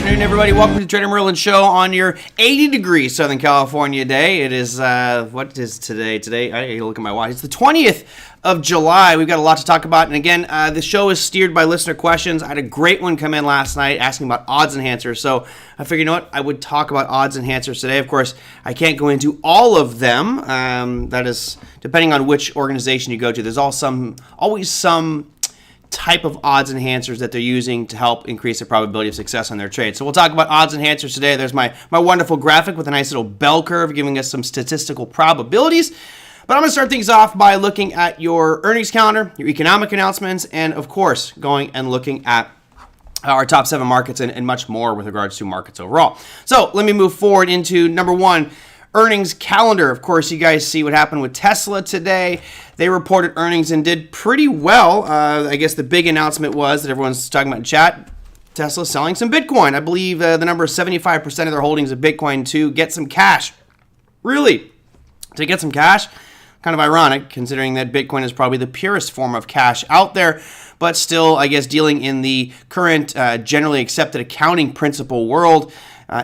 afternoon, everybody. Welcome to the TraderMerlin show on your 80-degree Southern California day. It is, what is today? Today, I look at my watch. It's the 20th of July. We've got a lot to talk about. And again, the show is steered by listener questions. I had a great one come in last night asking about odds enhancers. So I figured, you know what? I would talk about odds enhancers today. Of course, I can't go into all of them. That is, depending on which organization you go to, there's always some type of odds enhancers that they're using to help increase the probability of success on their trade. So we'll talk about odds enhancers today. There's my wonderful graphic with a nice little bell curve giving us some statistical probabilities. But I'm going to start things off by looking at your earnings calendar, your economic announcements, and of course, going and looking at our top 7 markets and much more with regards to markets overall. So let me move forward into number 1, earnings calendar. Of course, you guys see what happened with Tesla today. They reported earnings and did pretty well. I guess the big announcement was that everyone's talking about in chat, Tesla selling some Bitcoin. I believe the number is 75% of their holdings of Bitcoin to get some cash. Really? To get some cash? Kind of ironic, considering that Bitcoin is probably the purest form of cash out there, but still, I guess, dealing in the current generally accepted accounting principle world,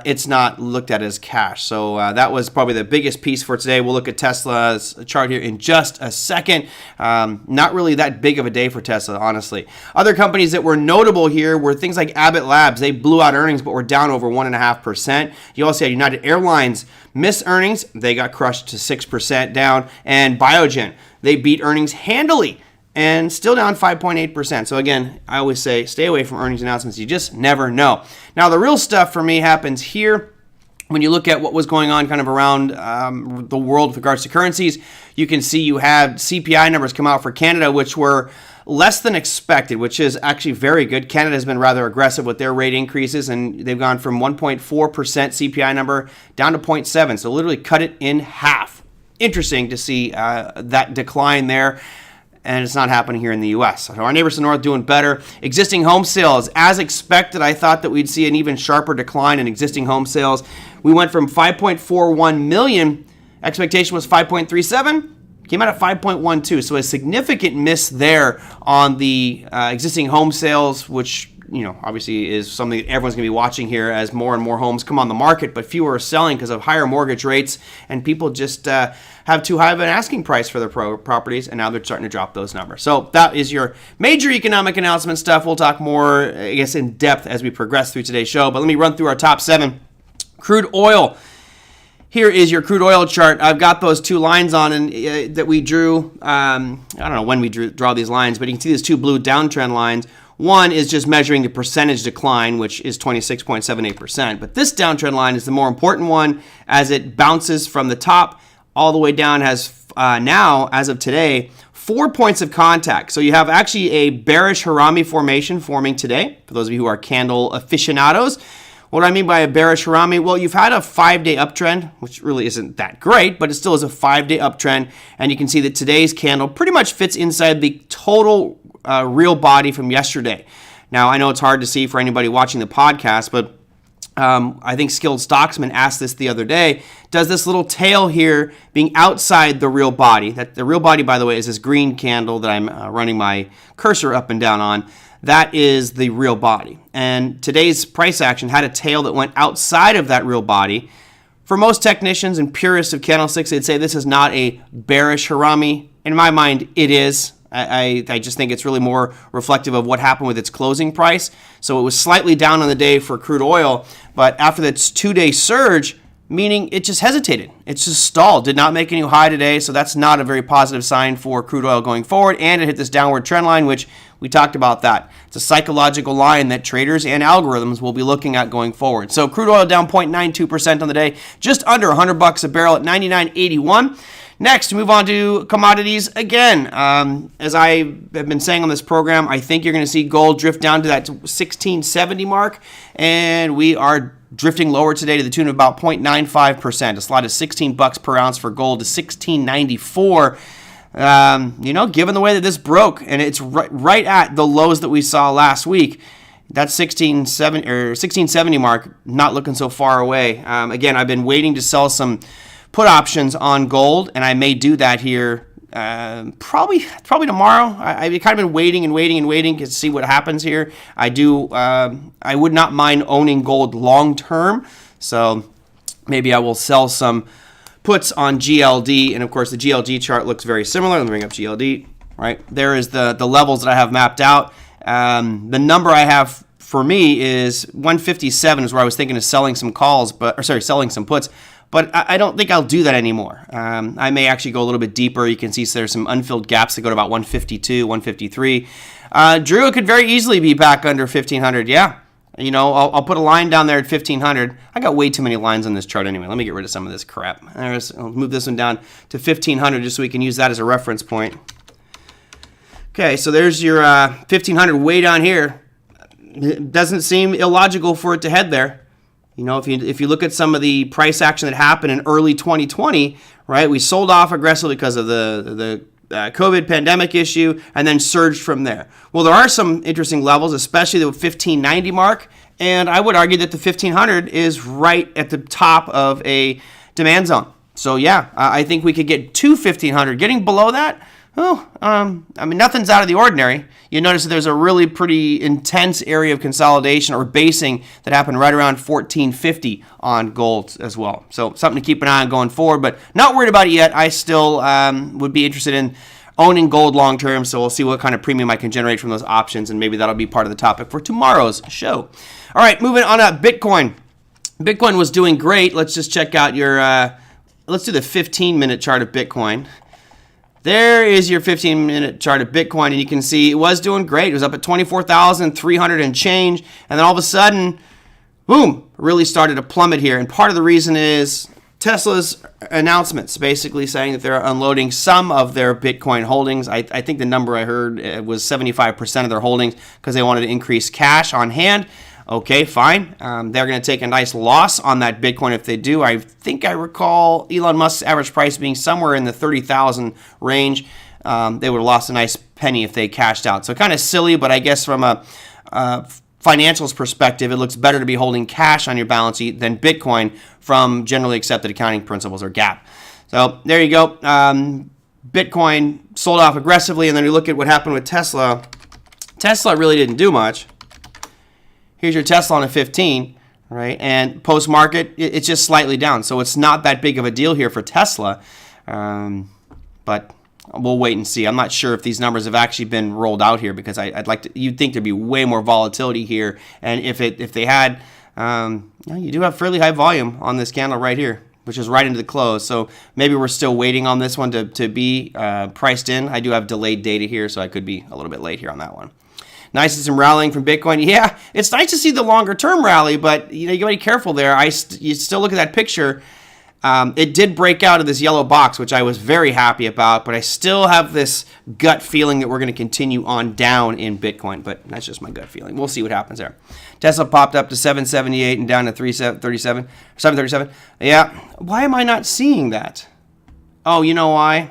it's not looked at as cash. So that was probably the biggest piece for today. We'll look at Tesla's chart here in just a second. Not really that big of a day for Tesla, honestly. Other companies that were notable here were things like Abbott Labs. They blew out earnings, but were down over 1.5%. You also had United Airlines miss earnings. They got crushed to 6% down. And Biogen, they beat earnings handily and still down 5.8%. So again, I always say stay away from earnings announcements. You just never know. Now, the real stuff for me happens here. When you look at what was going on kind of around the world with regards to currencies, you can see you had CPI numbers come out for Canada, which were less than expected, which is actually very good. Canada has been rather aggressive with their rate increases, and they've gone from 1.4% CPI number down to 0.7, so literally cut it in half. Interesting to see that decline there. And it's not happening here in the U.S. So our neighbors to the north doing better. Existing home sales, as expected, I thought that we'd see an even sharper decline in existing home sales. We went from 5.41 million, expectation was 5.37, came out at 5.12. So a significant miss there on the existing home sales, which, you know, obviously is something that everyone's going to be watching here as more and more homes come on the market, but fewer are selling because of higher mortgage rates, and people just have too high of an asking price for their properties, and now they're starting to drop those numbers. So that is your major economic announcement stuff. We'll talk more, I guess, in depth as we progress through today's show, but let me run through our top 7. Crude oil. Here is your crude oil chart. I've got those 2 lines on and that we drew. I don't know when we draw these lines, but you can see these 2 blue downtrend lines. One is just measuring the percentage decline, which is 26.78%. But this downtrend line is the more important one as it bounces from the top all the way down, has now, as of today, 4 points of contact. So you have actually a bearish Harami formation forming today, for those of you who are candle aficionados. What do I mean by a bearish Harami? Well, you've had a 5-day uptrend, which really isn't that great, but it still is a 5-day uptrend. And you can see that today's candle pretty much fits inside the total real body from yesterday. Now, I know it's hard to see for anybody watching the podcast, but I think Skilled Stocksman asked this the other day. Does this little tail here being outside the real body, that the real body, by the way, is this green candle that I'm running my cursor up and down on, that is the real body. And today's price action had a tail that went outside of that real body. For most technicians and purists of candlesticks, they'd say this is not a bearish Harami. In my mind, it is. I just think it's really more reflective of what happened with its closing price. So it was slightly down on the day for crude oil, but after that 2-day surge, meaning it just hesitated. It just stalled, did not make a new high today, so that's not a very positive sign for crude oil going forward, and it hit this downward trend line, which we talked about that. It's a psychological line that traders and algorithms will be looking at going forward. So crude oil down 0.92% on the day, just under $100 a barrel at $99.81. Next, move on to commodities again. As I have been saying on this program, I think you're going to see gold drift down to that 1670 mark, and we are drifting lower today to the tune of about 0.95%. A slide of $16 per ounce for gold to 1694. Given the way that this broke, and it's right at the lows that we saw last week, that 1670 mark not looking so far away. Again, I've been waiting to sell some put options on gold, and I may do that here Probably tomorrow. I've kind of been waiting to see what happens here. I would not mind owning gold long term, so maybe I will sell some puts on GLD, and of course the GLD chart looks very similar. Let me bring up GLD. Right there is the levels that I have mapped out. The number I have for me is 157 is where I was thinking of selling some calls, selling some puts. But I don't think I'll do that anymore. I may actually go a little bit deeper. You can see there's some unfilled gaps that go to about 152, 153. Drew could very easily be back under 1,500. Yeah, I'll put a line down there at 1,500. I got way too many lines on this chart anyway. Let me get rid of some of this crap. I'll move this one down to 1,500 just so we can use that as a reference point. Okay, so there's your 1,500 way down here. It doesn't seem illogical for it to head there. If you look at some of the price action that happened in early 2020, right, we sold off aggressively because of the COVID pandemic issue and then surged from there. Well, there are some interesting levels, especially the 1590 mark, and I would argue that the 1500 is right at the top of a demand zone. So yeah, I think we could get to 1500. Getting below that, nothing's out of the ordinary. You notice that there's a really pretty intense area of consolidation or basing that happened right around 1450 on gold as well. So something to keep an eye on going forward, but not worried about it yet. I still would be interested in owning gold long term, so we'll see what kind of premium I can generate from those options, and maybe that'll be part of the topic for tomorrow's show. All right, moving on to Bitcoin. Bitcoin was doing great. Let's just check out your, let's do the 15-minute chart of Bitcoin. There is your 15-minute chart of Bitcoin, and you can see it was doing great. It was up at 24,300 and change, and then all of a sudden, boom, really started to plummet here. And part of the reason is Tesla's announcements, basically saying that they're unloading some of their Bitcoin holdings. I think the number I heard was 75% of their holdings because they wanted to increase cash on hand. Okay, fine. They're going to take a nice loss on that Bitcoin if they do. I think I recall Elon Musk's average price being somewhere in the 30,000 range. They would have lost a nice penny if they cashed out. So kind of silly, but I guess from a financials perspective, it looks better to be holding cash on your balance sheet than Bitcoin from generally accepted accounting principles or GAAP. So there you go. Bitcoin sold off aggressively, and then we look at what happened with Tesla. Tesla really didn't do much. Here's your Tesla on a 15, right? And post-market, it's just slightly down. So it's not that big of a deal here for Tesla. But we'll wait and see. I'm not sure if these numbers have actually been rolled out here because you'd think there'd be way more volatility here. And if they had, you do have fairly high volume on this candle right here, which is right into the close. So maybe we're still waiting on this one to be priced in. I do have delayed data here, so I could be a little bit late here on that one. Nice and some rallying from Bitcoin. Yeah, it's nice to see the longer term rally, but you got to be careful there. You still look at that picture. It did break out of this yellow box, which I was very happy about, but I still have this gut feeling that we're going to continue on down in Bitcoin, but that's just my gut feeling. We'll see what happens there. Tesla popped up to 778 and down to 737. Yeah, why am I not seeing that? Oh, you know why?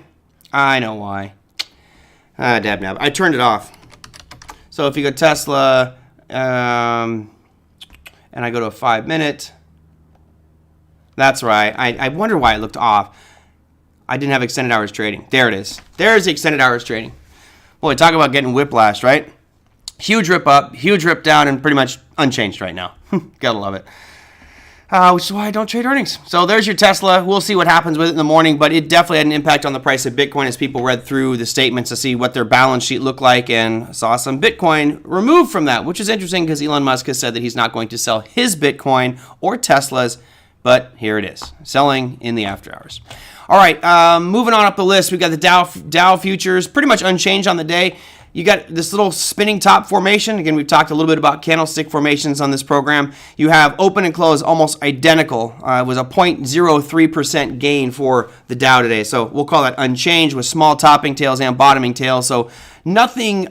I know why. Dab nab. I turned it off. So if you go Tesla, and I go to a 5-minute, that's right. I wonder why it looked off. I didn't have extended hours trading. There it is. There's the extended hours trading. Boy, talk about getting whiplash, right? Huge rip up, huge rip down, and pretty much unchanged right now. Gotta love it. Which is why I don't trade earnings. So there's your Tesla. We'll see what happens with it in the morning, but it definitely had an impact on the price of Bitcoin as people read through the statements to see what their balance sheet looked like and saw some Bitcoin removed from that, which is interesting because Elon Musk has said that he's not going to sell his Bitcoin or Tesla's, but here it is, selling in the after hours. All right, moving on up the list, we got the Dow futures, pretty much unchanged on the day. You got this little spinning top formation. Again, we've talked a little bit about candlestick formations on this program. You have open and close almost identical. It was a 0.03% gain for the Dow today. So we'll call that unchanged with small topping tails and bottoming tails. So nothing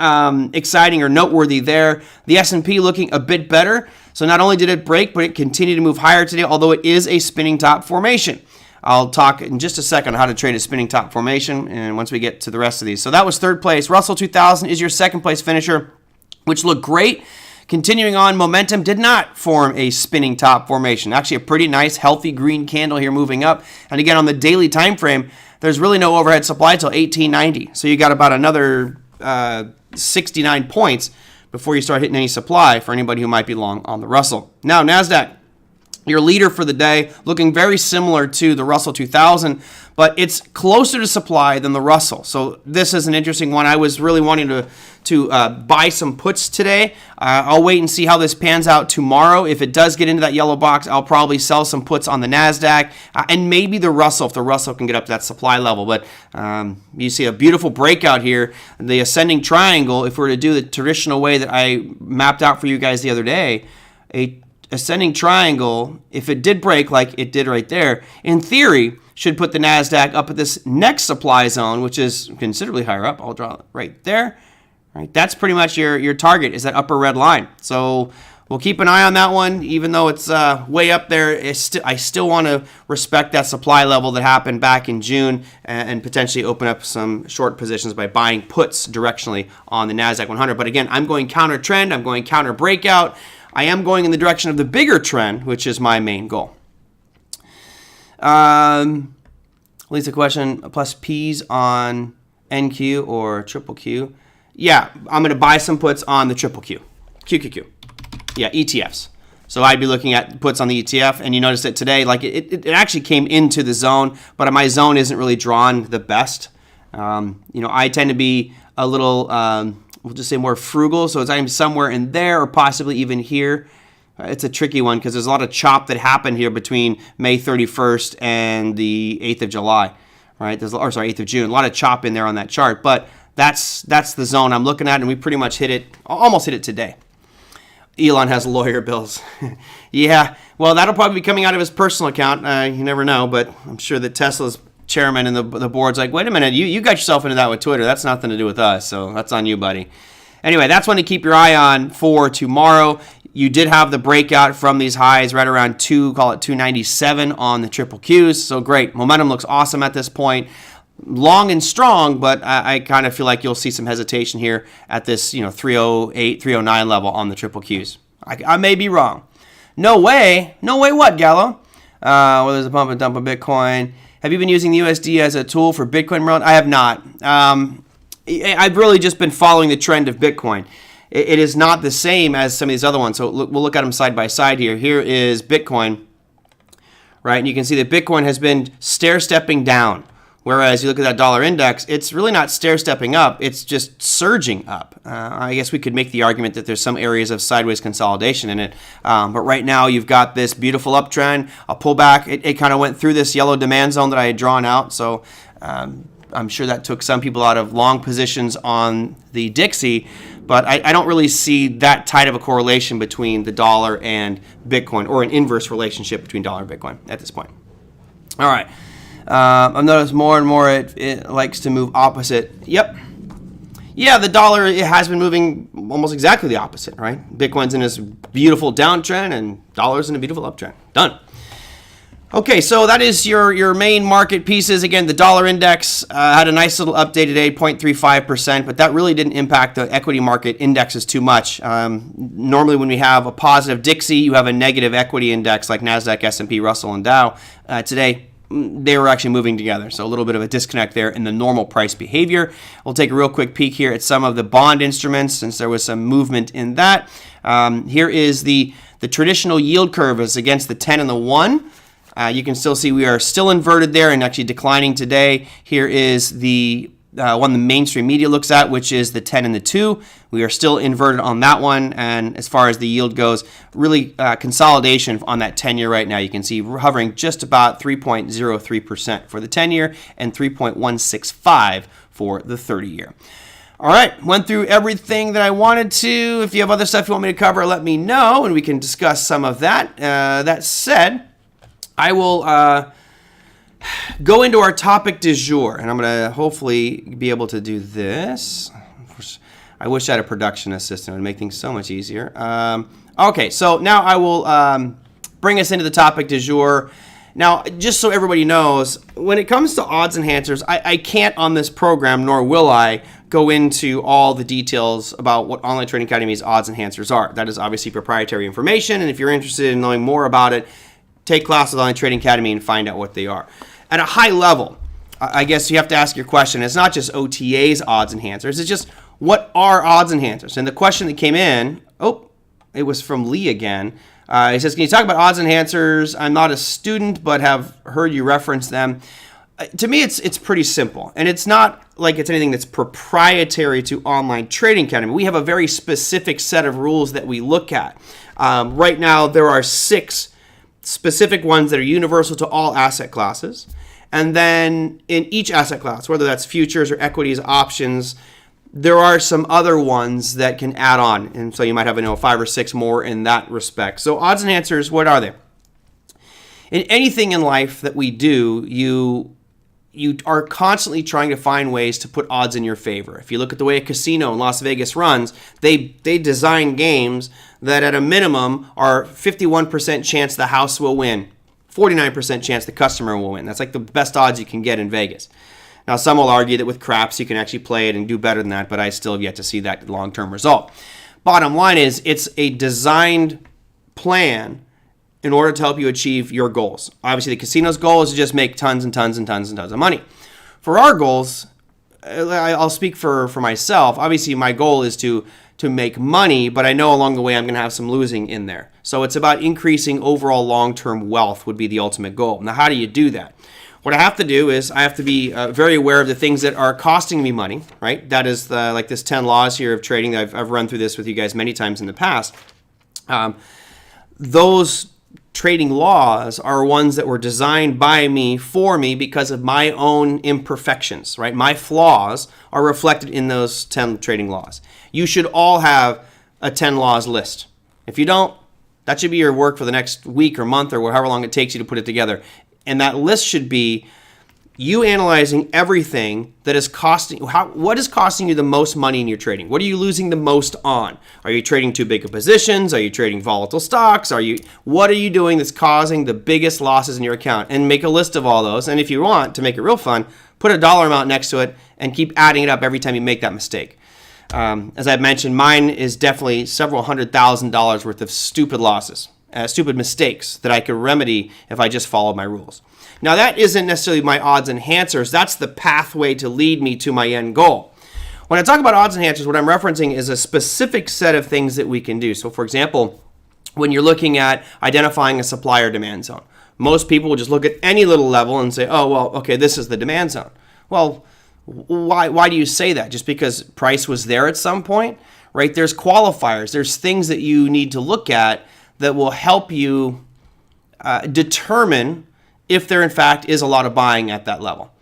exciting or noteworthy there. The S&P looking a bit better. So not only did it break, but it continued to move higher today, although it is a spinning top formation. I'll talk in just a second on how to trade a spinning top formation, and once we get to the rest of these. So that was third place. Russell 2000 is your second place finisher, which looked great. Continuing on, momentum did not form a spinning top formation. Actually, a pretty nice, healthy green candle here moving up. And again, on the daily time frame, there's really no overhead supply till 1890. So you got about another 69 points before you start hitting any supply for anybody who might be long on the Russell. Now, NASDAQ, your leader for the day, looking very similar to the Russell 2000, but it's closer to supply than the Russell. So this is an interesting one. I was really wanting to buy some puts today. I'll wait and see how this pans out tomorrow. If it does get into that yellow box, I'll probably sell some puts on the NASDAQ and maybe the Russell if the Russell can get up to that supply level. But you see a beautiful breakout here. The ascending triangle, if we were to do the traditional way that I mapped out for you guys the other day, a ascending triangle, if it did break like it did right there, in theory, should put the NASDAQ up at this next supply zone, which is considerably higher up. I'll draw it right there. Right, that's pretty much your target, is that upper red line. So we'll keep an eye on that one, even though it's way up there. I still want to respect that supply level that happened back in June and potentially open up some short positions by buying puts directionally on the NASDAQ 100. But again, I'm going counter trend. I'm going counter breakout. I am going in the direction of the bigger trend, which is my main goal. Leads the question, plus P's on NQ or triple Q. Yeah, I'm going to buy some puts on the triple Q. QQQ. Yeah, ETFs. So I'd be looking at puts on the ETF, and you notice that today, like it actually came into the zone, but my zone isn't really drawn the best. I tend to be a little... we'll just say more frugal, so I'm somewhere in there or possibly even here. It's a tricky one because there's a lot of chop that happened here between May 31st and the 8th of July, right? 8th of June. A lot of chop in there on that chart, but that's the zone I'm looking at, and we pretty much almost hit it today. Elon has lawyer bills. Yeah, well, that'll probably be coming out of his personal account. You never know, but I'm sure that Tesla's chairman and the board's like, wait a minute, you got yourself into that with Twitter. That's nothing to do with us, so that's on you, buddy. Anyway, that's one to keep your eye on for tomorrow. You did have the breakout from these highs right around 297 on the triple Qs, so great. Momentum looks awesome at this point. Long and strong, but I kind of feel like you'll see some hesitation here at this 308, 309 level on the triple Qs. I may be wrong. No way what, Gallo? Well, there's a pump and dump of Bitcoin. Have you been using the USD as a tool for Bitcoin, Merlin? I have not. I've really just been following the trend of Bitcoin. It is not the same as some of these other ones. So we'll look at them side by side here. Here is Bitcoin, right? And you can see that Bitcoin has been stair-stepping down. Whereas you look at that dollar index, it's really not stair-stepping up. It's just surging up. I guess we could make the argument that there's some areas of sideways consolidation in it. But right now you've got this beautiful uptrend, a pullback. It kind of went through this yellow demand zone that I had drawn out. So I'm sure that took some people out of long positions on the Dixie. But I don't really see that tight of a correlation between the dollar and Bitcoin, or an inverse relationship between dollar and Bitcoin at this point. All right. I've noticed more and more it likes to move opposite. Yep. Yeah, the dollar, it has been moving almost exactly the opposite, right? Bitcoin's in this beautiful downtrend and dollar's in a beautiful uptrend. Done. Okay, so that is your main market pieces. Again, the dollar index had a nice little update today, 0.35%, but that really didn't impact the equity market indexes too much. Normally when we have a positive Dixie, you have a negative equity index like NASDAQ, S&P, Russell, and Dow. Today, they were actually moving together. So a little bit of a disconnect there in the normal price behavior. We'll take a real quick peek here at some of the bond instruments since there was some movement in that. Here is the traditional yield curve is against the 10 and the 1. You can still see we are still inverted there and actually declining today. Here is the one the mainstream media looks at, which is the 10 and the 2. We are still inverted on that one. And as far as the yield goes, really consolidation on that 10-year right now. You can see we're hovering just about 3.03% for the 10-year and 3.165 for the 30-year. All right, went through everything that I wanted to. If you have other stuff you want me to cover, let me know, and we can discuss some of that. That said, I will go into our topic du jour, and I'm going to hopefully be able to do this. I wish I had a production assistant. It would make things so much easier. Okay, so now I will bring us into the topic du jour. Now, just so everybody knows, when it comes to odds enhancers, I can't on this program, nor will I, go into all the details about what Online Trading Academy's odds enhancers are. That is obviously proprietary information, and if you're interested in knowing more about it, take classes with Online Trading Academy and find out what they are. At a high level, I guess you have to ask your question. It's not just OTA's odds enhancers. It's just, what are odds enhancers? And the question that came in, it was from Lee again. He says, can you talk about odds enhancers? I'm not a student, but have heard you reference them. To me, it's pretty simple. And it's not like it's anything that's proprietary to Online Trading Academy. We have a very specific set of rules that we look at. Right now, there are 6 specific ones that are universal to all asset classes. And then in each asset class, whether that's futures or equities, options, there are some other ones that can add on. And so you might have 5 or 6 more in that respect. So odds enhancers, what are they? In anything in life that we do, you are constantly trying to find ways to put odds in your favor. If you look at the way a casino in Las Vegas runs, they design games that at a minimum are 51% chance the house will win, 49% chance the customer will win. That's like the best odds you can get in Vegas. Now, some will argue that with craps you can actually play it and do better than that, but I still have yet to see that long-term result. Bottom line is, it's a designed plan in order to help you achieve your goals. Obviously, the casino's goal is to just make tons and tons and tons and tons of money. For our goals, I'll speak for myself. Obviously, my goal is to make money, but I know along the way I'm going to have some losing in there. So it's about increasing overall long-term wealth would be the ultimate goal. Now, how do you do that? What I have to do is I have to be very aware of the things that are costing me money, right? That is like this 10 laws here of trading. I've run through this with you guys many times in the past. Those trading laws are ones that were designed by me for me because of my own imperfections, right? My flaws are reflected in those 10 trading laws. You should all have a 10 laws list. If you don't, that should be your work for the next week or month or however long it takes you to put it together. And that list should be you analyzing everything that is costing. What is costing you the most money in your trading? What are you losing the most on? Are you trading too big of positions? Are you trading volatile stocks? What are you doing that's causing the biggest losses in your account? And make a list of all those. And if you want to make it real fun, put a dollar amount next to it and keep adding it up every time you make that mistake. As I've mentioned, mine is definitely several $100,000 worth of stupid losses. Stupid mistakes that I could remedy if I just followed my rules. Now, that isn't necessarily my odds enhancers. That's the pathway to lead me to my end goal. When I talk about odds enhancers, what I'm referencing is a specific set of things that we can do. So, for example, when you're looking at identifying a supply or demand zone, most people will just look at any little level and say, oh, well, okay, this is the demand zone. Well, why do you say that? Just because price was there at some point, right? There's qualifiers. There's things that you need to look at that will help you determine if there in fact is a lot of buying at that level.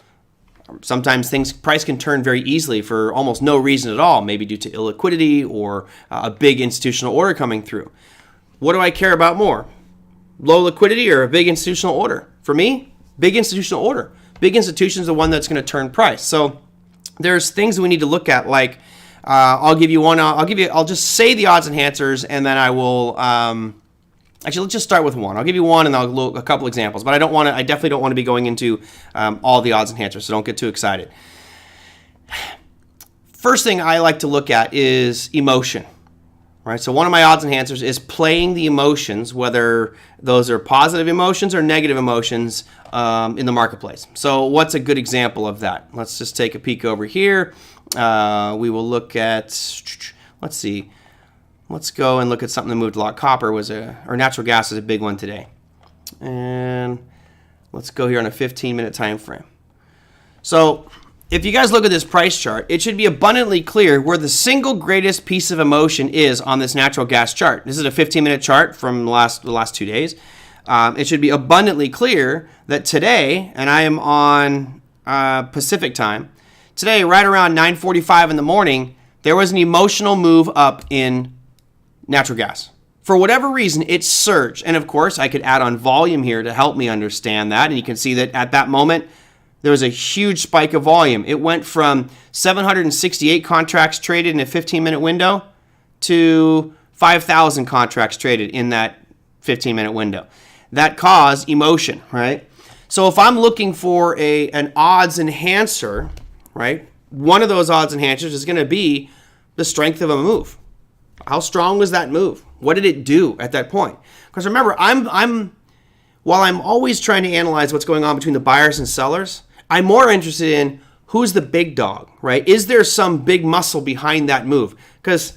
Sometimes price can turn very easily for almost no reason at all, maybe due to illiquidity or a big institutional order coming through. What do I care about more? Low liquidity or a big institutional order? For me, big institutional order. Big institution is the one that's going to turn price. So there's things that we need to look at, like I'll give you one. I'll just say the odds enhancers, and then I will. Actually, let's just start with one. I'll give you one, and I'll look a couple examples. But I definitely don't want to be going into all the odds enhancers, so don't get too excited. First thing I like to look at is emotion. Right? So one of my odds enhancers is playing the emotions, whether those are positive emotions or negative emotions in the marketplace. So what's a good example of that? Let's just take a peek over here. We will look at, let's see. Let's go and look at something that moved a lot. Copper or natural gas is a big one today. And let's go here on a 15-minute time frame. So if you guys look at this price chart, it should be abundantly clear where the single greatest piece of emotion is on this natural gas chart. This is a 15-minute chart from the last 2 days. It should be abundantly clear that today, and I am on Pacific time, today right around 9:45 in the morning, there was an emotional move up in natural gas. For whatever reason, it surged. And of course, I could add on volume here to help me understand that. And you can see that at that moment, there was a huge spike of volume. It went from 768 contracts traded in a 15-minute window to 5,000 contracts traded in that 15-minute window. That caused emotion, right? So if I'm looking for an odds enhancer, right, one of those odds enhancers is going to be the strength of a move. How strong was that move? What did it do at that point? Because remember, while I'm always trying to analyze what's going on between the buyers and sellers, I'm more interested in who's the big dog, right? Is there some big muscle behind that move? Because,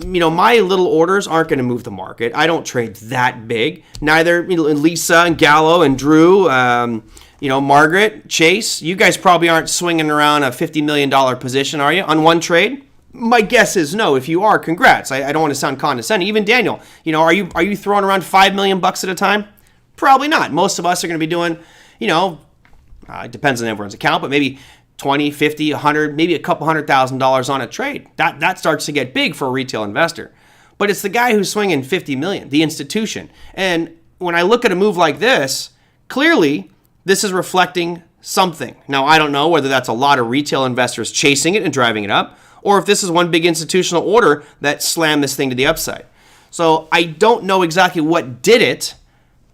my little orders aren't going to move the market. I don't trade that big. Neither Lisa and Gallo and Drew, Margaret, Chase, you guys probably aren't swinging around a $50 million position, are you, on one trade? My guess is no. If you are, congrats. I don't want to sound condescending. Even Daniel, are you throwing around $5 million at a time? Probably not. Most of us are going to be doing, it depends on everyone's account, but maybe 20, 50, 100, maybe a couple $100,000 on a trade. That starts to get big for a retail investor. But it's the guy who's swinging 50 million, the institution. And when I look at a move like this, clearly this is reflecting something. Now, I don't know whether that's a lot of retail investors chasing it and driving it up, or if this is one big institutional order that slammed this thing to the upside. So I don't know exactly what did it,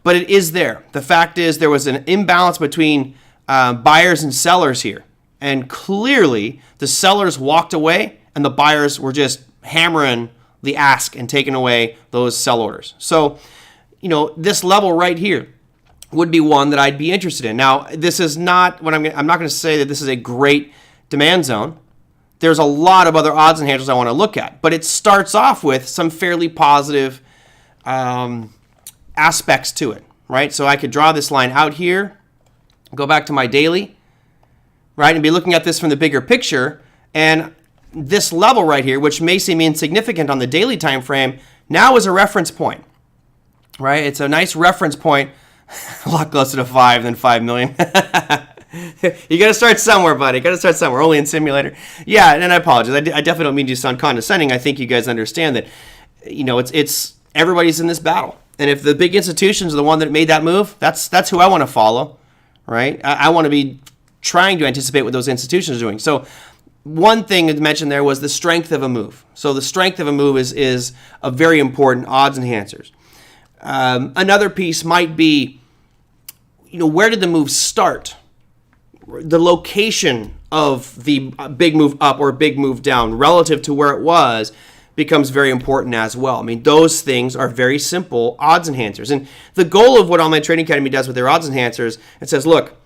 but it is there. The fact is there was an imbalance between buyers and sellers here. And clearly the sellers walked away and the buyers were just hammering the ask and taking away those sell orders. So, this level right here would be one that I'd be interested in. Now, this is not what I'm not going to say that this is a great demand zone. There's a lot of other odds and handles I want to look at, but it starts off with some fairly positive aspects to it, right? So I could draw this line out here, go back to my daily, right, and be looking at this from the bigger picture, and this level right here, which may seem insignificant on the daily time frame, now is a reference point, right? It's a nice reference point, a lot closer to 5 than 5 million. You got to start somewhere, buddy. Got to start somewhere. Only in simulator. Yeah, and I apologize. I definitely don't mean to sound condescending. I think you guys understand that, it's everybody's in this battle. And if the big institutions are the one that made that move, that's who I want to follow, right? I want to be trying to anticipate what those institutions are doing. So one thing to mention there was the strength of a move. So the strength of a move is a very important odds enhancers. Another piece might be, where did the move start? The location of the big move up or big move down relative to where it was becomes very important as well. I mean, those things are very simple odds enhancers. And the goal of what Online Trading Academy does with their odds enhancers, it says, look,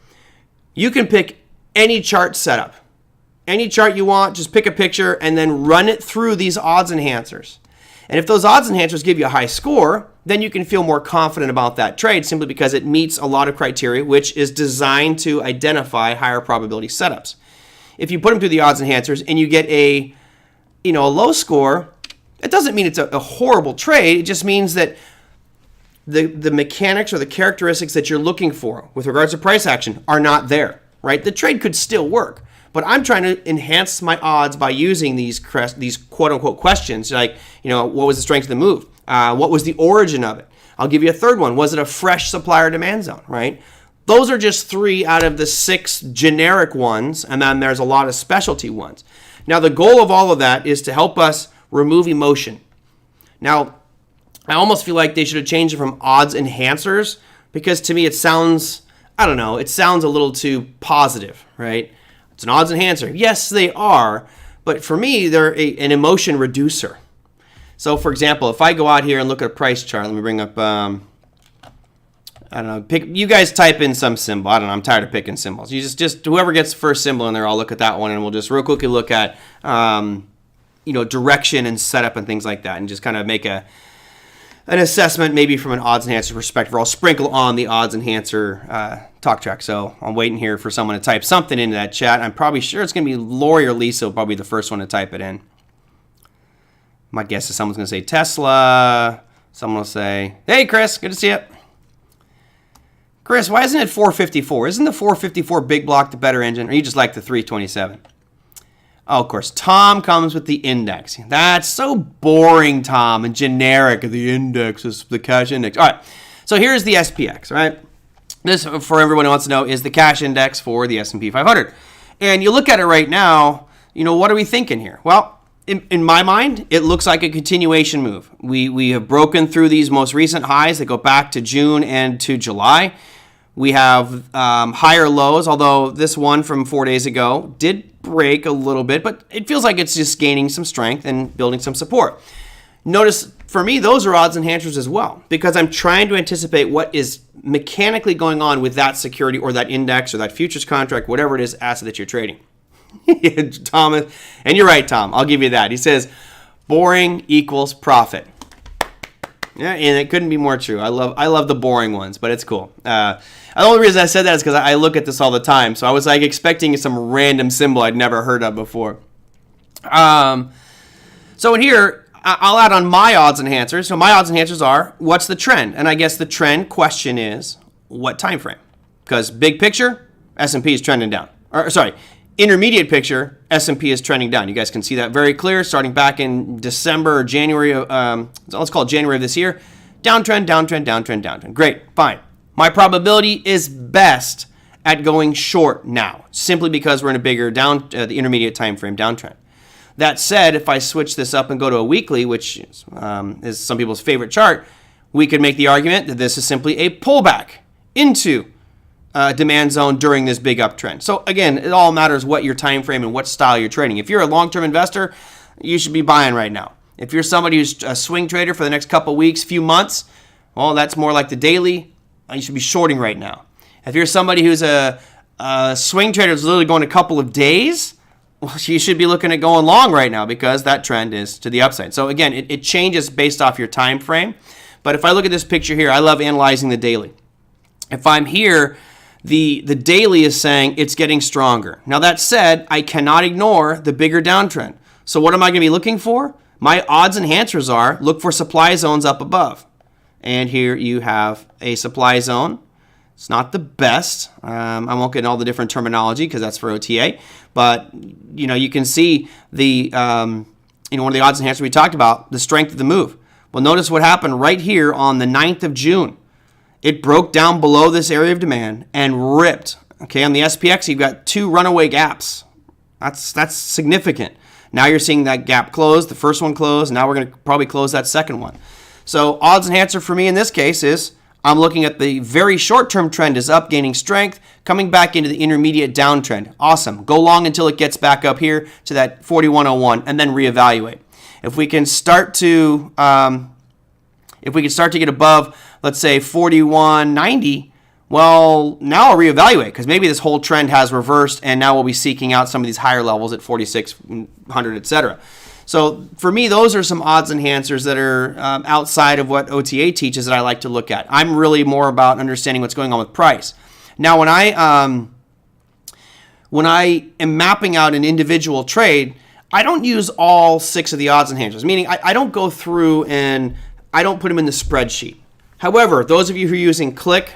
you can pick any chart setup. Any chart you want, just pick a picture and then run it through these odds enhancers. And if those odds enhancers give you a high score, then you can feel more confident about that trade simply because it meets a lot of criteria, which is designed to identify higher probability setups. If you put them through the odds enhancers and you get a low score, it doesn't mean it's a horrible trade. It just means that the mechanics or the characteristics that you're looking for with regards to price action are not there, right? The trade could still work, but I'm trying to enhance my odds by using these quote-unquote questions, like, what was the strength of the move? What was the origin of it? I'll give you a third one. Was it a fresh supplier demand zone, right? Those are just 3 out of the 6 generic ones, and then there's a lot of specialty ones. Now, the goal of all of that is to help us remove emotion. Now, I almost feel like they should have changed it from odds enhancers because to me it sounds, it sounds a little too positive, right? It's an odds enhancer. Yes, they are, but for me, they're an emotion reducer. So, for example, if I go out here and look at a price chart, let me bring up, you guys type in some symbol. I don't know, I'm tired of picking symbols. You just whoever gets the first symbol in there, I'll look at that one, and we'll just real quickly look at, direction and setup and things like that, and just kind of make an assessment maybe from an odds enhancer perspective. Or I'll sprinkle on the odds enhancer talk track. So I'm waiting here for someone to type something into that chat. I'm probably sure it's going to be Lori or Lisa will probably be the first one to type it in. My guess is someone's going to say Tesla. Someone will say, hey, Chris, good to see you. Chris, why isn't it 454? Isn't the 454 big block the better engine? Or you just like the 327? Oh, of course, Tom comes with the index. That's so boring, Tom, and generic. The index is the cash index. All right, so here's the SPX, right? This, for everyone who wants to know, is the cash index for the S&P 500. And you look at it right now, what are we thinking here? Well, in my mind, it looks like a continuation move. We have broken through these most recent highs that go back to June and to July. We have higher lows, although this one from 4 days ago did break a little bit, but it feels like it's just gaining some strength and building some support. Notice For me, those are odds enhancers as well, because I'm trying to anticipate what is mechanically going on with that security or that index or that futures contract, whatever it is, asset that you're trading. Thomas, and you're right, Tom. I'll give you that. He says, boring equals profit. Yeah, and it couldn't be more true. I love the boring ones, but it's cool. The only reason I said that is because I look at this all the time. So I was like expecting some random symbol I'd never heard of before. So in here, I'll add on my odds enhancers. So my odds enhancers are, what's the trend? And I guess the trend question is, what time frame? Because big picture, S&P is trending down. Or sorry, intermediate picture, S&P is trending down. You guys can see that very clear, starting back in December or January. Let's call it January of this year. Downtrend, downtrend, downtrend, downtrend. Great, fine. My probability is best at going short now, simply because we're in a bigger the intermediate time frame downtrend. That said, if I switch this up and go to a weekly, which is some people's favorite chart, we could make the argument that this is simply a pullback into demand zone during this big uptrend. So again, it all matters what your time frame and what style you're trading. If you're a long-term investor, you should be buying right now. If you're somebody who's a swing trader for the next couple weeks, few months, well, that's more like the daily. You should be shorting right now. If you're somebody who's a swing trader who's literally going a couple of days, well, you should be looking at going long right now because that trend is to the upside. So again, it changes based off your time frame. But if I look at this picture here, I love analyzing the daily. If I'm here, the daily is saying it's getting stronger. Now that said, I cannot ignore the bigger downtrend. So what am I going to be looking for? My odds enhancers are look for supply zones up above. And here you have a supply zone. It's not the best. I won't get into all the different terminology because that's for OTA. But you can see the one of the odds enhancers we talked about, the strength of the move. Well, notice what happened right here on the 9th of June. It broke down below this area of demand and ripped. Okay, on the SPX, you've got 2 runaway gaps. That's significant. Now you're seeing that gap close. The first one closed. Now we're going to probably close that second one. So odds enhancer for me in this case is I'm looking at the very short-term trend is up, gaining strength, coming back into the intermediate downtrend. Awesome. Go long until it gets back up here to that 4101 and then reevaluate. If we can start to get above, let's say 4190, well, now I'll reevaluate because maybe this whole trend has reversed and now we'll be seeking out some of these higher levels at 4600, etc. So for me, those are some odds enhancers that are outside of what OTA teaches that I like to look at. I'm really more about understanding what's going on with price. Now, when I am mapping out an individual trade, I don't use all 6 of the odds enhancers, meaning I don't go through and I don't put them in the spreadsheet. However, those of you who are using CliK,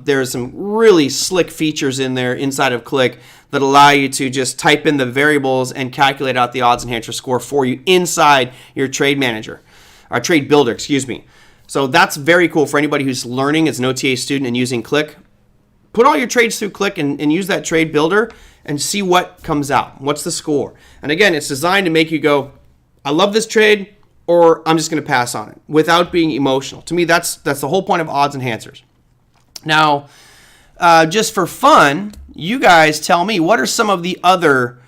there's some really slick features in there inside of CliK that allow you to just type in the variables and calculate out the odds enhancer score for you inside your trade manager, or trade builder, excuse me. So that's very cool for anybody who's learning as an OTA student and using CliK. Put all your trades through CliK and use that trade builder and see what comes out. What's the score? And again, it's designed to make you go, I love this trade, or I'm just going to pass on it without being emotional. To me, that's the whole point of odds enhancers. Now, just for fun, you guys tell me, what are some of the other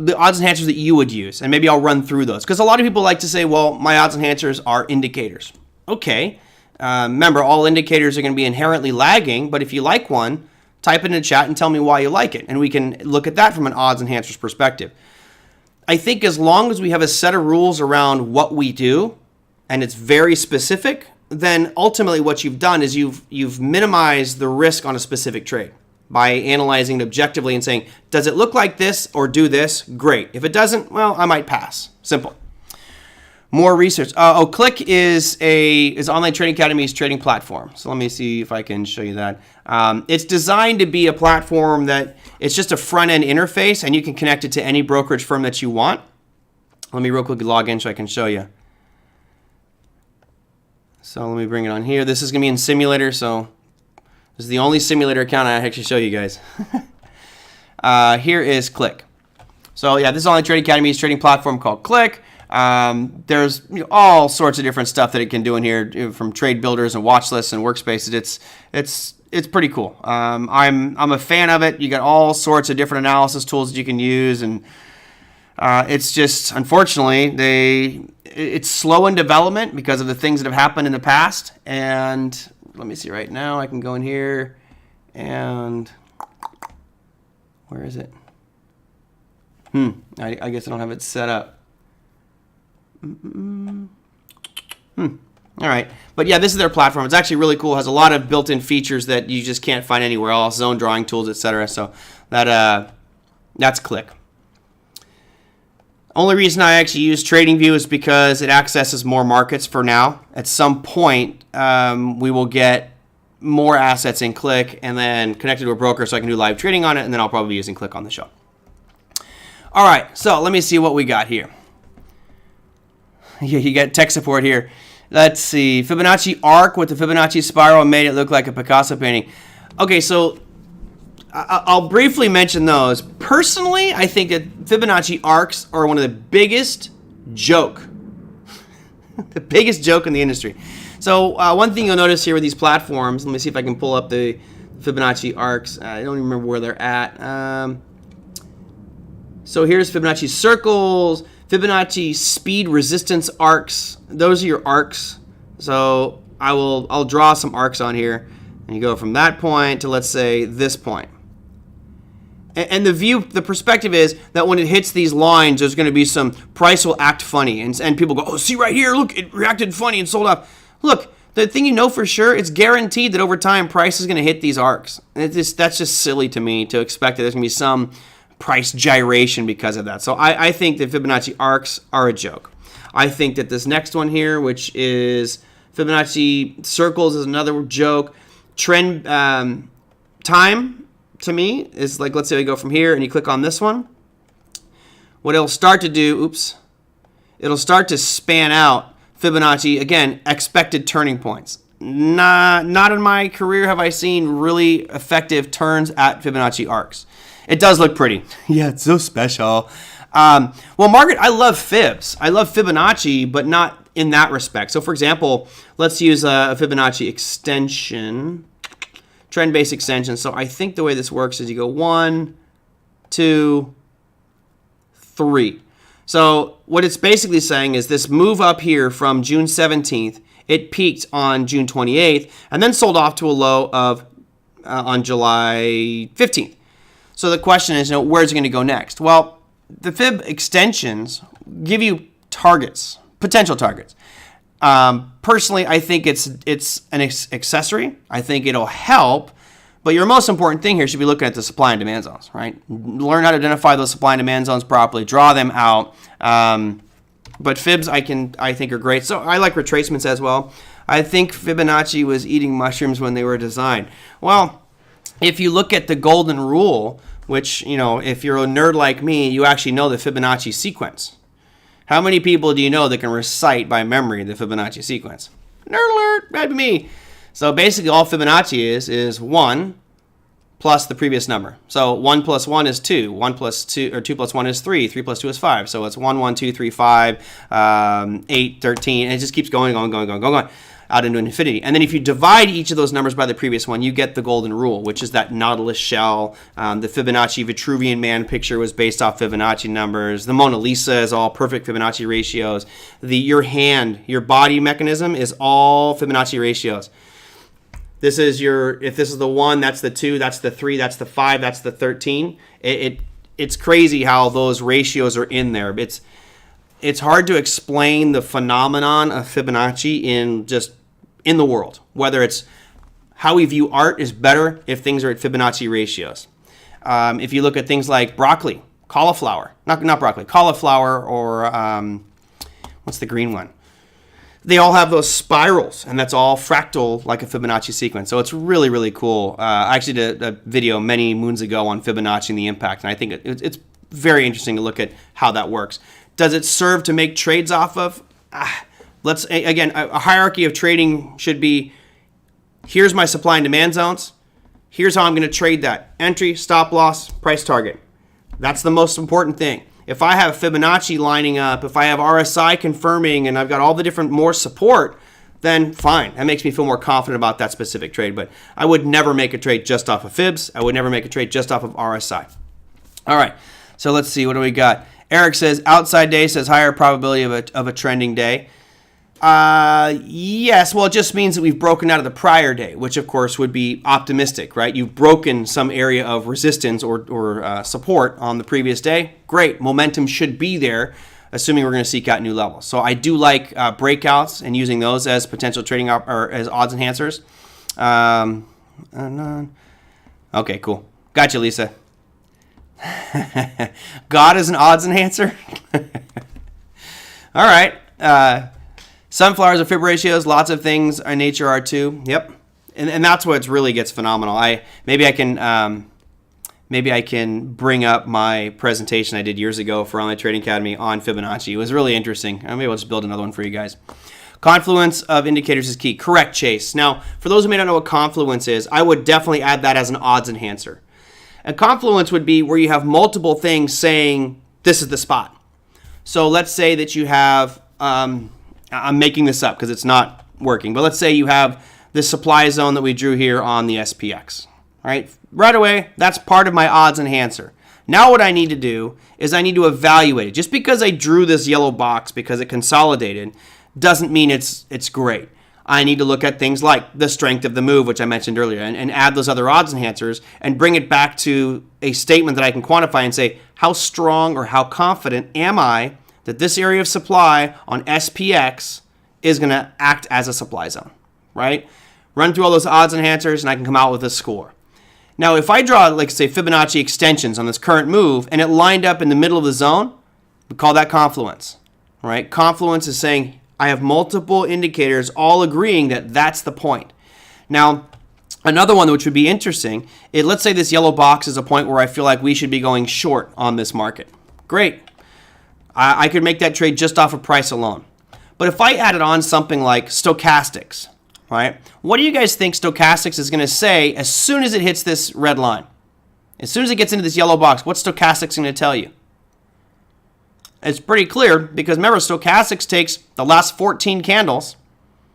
the odds enhancers that you would use? And maybe I'll run through those. Because a lot of people like to say, well, my odds enhancers are indicators. Okay. Remember, all indicators are going to be inherently lagging, but if you like one, type it in the chat and tell me why you like it. And we can look at that from an odds enhancers perspective. I think as long as we have a set of rules around what we do, and it's very specific, then ultimately what you've done is you've minimized the risk on a specific trade by analyzing it objectively and saying, does it look like this or do this? Great. If it doesn't, well, I might pass. Simple. More research. CliK is Online Trading Academy's trading platform. So let me see if I can show you that. It's designed to be a platform that it's just a front-end interface, and you can connect it to any brokerage firm that you want. Let me real quick log in so I can show you. So let me bring it on here. This is going to be in simulator, so this is the only simulator account I actually show you guys. Here is CliK. So yeah, this is Online Trading Academy's trading platform called CliK. There's all sorts of different stuff that it can do in here, from trade builders and watch lists and workspaces. It's pretty cool. I'm a fan of it. You got all sorts of different analysis tools that you can use, and It's just, unfortunately, it's slow in development because of the things that have happened in the past. And let me see right now. I can go in here and where is it? I guess I don't have it set up. All right. But yeah, this is their platform. It's actually really cool. It has a lot of built-in features that you just can't find anywhere else. Zone drawing tools, etc. So that's CliK. Only reason I actually use TradingView is because it accesses more markets for now. At some point, we will get more assets in CliK and then connected to a broker so I can do live trading on it, and then I'll probably be using CliK on the show. All right, so let me see what we got here. You got tech support here. Let's see. Fibonacci arc with the Fibonacci spiral made it look like a Picasso painting. Okay, so I'll briefly mention those. Personally, I think that Fibonacci arcs are one of the biggest joke. The biggest joke in the industry. So one thing you'll notice here with these platforms, let me see if I can pull up the Fibonacci arcs. I don't even remember where they're at. So here's Fibonacci circles, Fibonacci speed resistance arcs. Those are your arcs. So I'll draw some arcs on here, and you go from that point to, let's say, this point. And the perspective is that when it hits these lines, there's going to be some price will act funny, and people go, oh, see right here, look, it reacted funny and sold off. Look, the thing you know for sure, it's guaranteed that over time price is going to hit these arcs. And that's just silly to me to expect that there's going to be some price gyration because of that. So I think that Fibonacci arcs are a joke. I think that this next one here, which is Fibonacci circles, is another joke. Trend time, to me, is like, let's say we go from here and you click on this one. What it'll start to do, it'll start to span out Fibonacci, again, expected turning points. Not in my career have I seen really effective turns at Fibonacci arcs. It does look pretty. Yeah, it's so special. Well, Margaret, I love fibs. I love Fibonacci, but not in that respect. So, for example, let's use a Fibonacci extension, trend-based extension. So I think the way this works is you go 1, 2, 3. So what it's basically saying is this move up here from June 17th, it peaked on June 28th, and then sold off to a low of on July 15th. So the question is, where's it going to go next? Well, the fib extensions give you targets, potential targets. Personally, I think it's an accessory. I think it'll help, but your most important thing here should be looking at the supply and demand zones, right? Learn how to identify those supply and demand zones properly, draw them out. But fibs, I think are great. So I like retracements as well. I think Fibonacci was eating mushrooms when they were designed. Well, if you look at the golden rule, which, if you're a nerd like me, you actually know the Fibonacci sequence. How many people do you know that can recite by memory the Fibonacci sequence? Nerd alert, that'd be me. So basically all Fibonacci is 1 plus the previous number. So 1 plus 1 is 2. 1 plus 2, or 2 plus 1 is 3. 3 plus 2 is 5. So it's 1, 1, 2, 3, 5, 8, 13, and it just keeps going out into infinity. And then if you divide each of those numbers by the previous one, you get the golden rule, which is that Nautilus shell. The Fibonacci Vitruvian Man picture was based off Fibonacci numbers. The Mona Lisa is all perfect Fibonacci ratios. Your hand, your body mechanism is all Fibonacci ratios. This is if this is the 1, that's the 2, that's the 3, that's the 5, that's the 13. It's crazy how those ratios are in there. It's hard to explain the phenomenon of Fibonacci in the world. Whether it's how we view art is better if things are at Fibonacci ratios. If you look at things like broccoli, cauliflower, not broccoli, cauliflower, or what's the green one? They all have those spirals, and that's all fractal like a Fibonacci sequence. So it's really, really cool. I actually did a video many moons ago on Fibonacci and the impact, and I think it's very interesting to look at how that works. Does it serve to make trades off of? A hierarchy of trading should be, here's my supply and demand zones. Here's how I'm going to trade that. Entry, stop loss, price target. That's the most important thing. If I have Fibonacci lining up, if I have RSI confirming, and I've got all the different more support, then fine. That makes me feel more confident about that specific trade. But I would never make a trade just off of fibs. I would never make a trade just off of RSI. All right. So let's see. What do we got? Eric says outside day says higher probability of a trending day. Yes, well, it just means that we've broken out of the prior day, which of course would be optimistic, right? You've broken some area of resistance or support on the previous day. Great, momentum should be there, assuming we're going to seek out new levels. So I do like breakouts and using those as potential trading or as odds enhancers. Okay, cool. Gotcha, Lisa. God is an odds enhancer? All right. Sunflowers are fib ratios. Lots of things in nature are too. Yep. And that's what really gets phenomenal. Maybe I can bring up my presentation I did years ago for Online Trading Academy on Fibonacci. It was really interesting. Maybe I'll just build another one for you guys. Confluence of indicators is key. Correct, Chase. Now, for those who may not know what confluence is, I would definitely add that as an odds enhancer. A confluence would be where you have multiple things saying this is the spot. So let's say that you have, I'm making this up because it's not working, but let's say you have this supply zone that we drew here on the SPX. Right away, that's part of my odds enhancer. Now what I need to do is I need to evaluate it. Just because I drew this yellow box because it consolidated doesn't mean it's great. I need to look at things like the strength of the move, which I mentioned earlier, and add those other odds enhancers and bring it back to a statement that I can quantify and say, how strong or how confident am I that this area of supply on SPX is going to act as a supply zone, right? Run through all those odds enhancers and I can come out with a score. Now, if I draw, like, say, Fibonacci extensions on this current move and it lined up in the middle of the zone, we call that confluence, right? Confluence is saying I have multiple indicators all agreeing that that's the point. Now, another one which would be interesting is, let's say this yellow box is a point where I feel like we should be going short on this market. Great. I could make that trade just off of price alone. But if I added on something like stochastics, right? What do you guys think stochastics is going to say as soon as it hits this red line? As soon as it gets into this yellow box, what's stochastics going to tell you? It's pretty clear because remember, stochastics takes the last 14 candles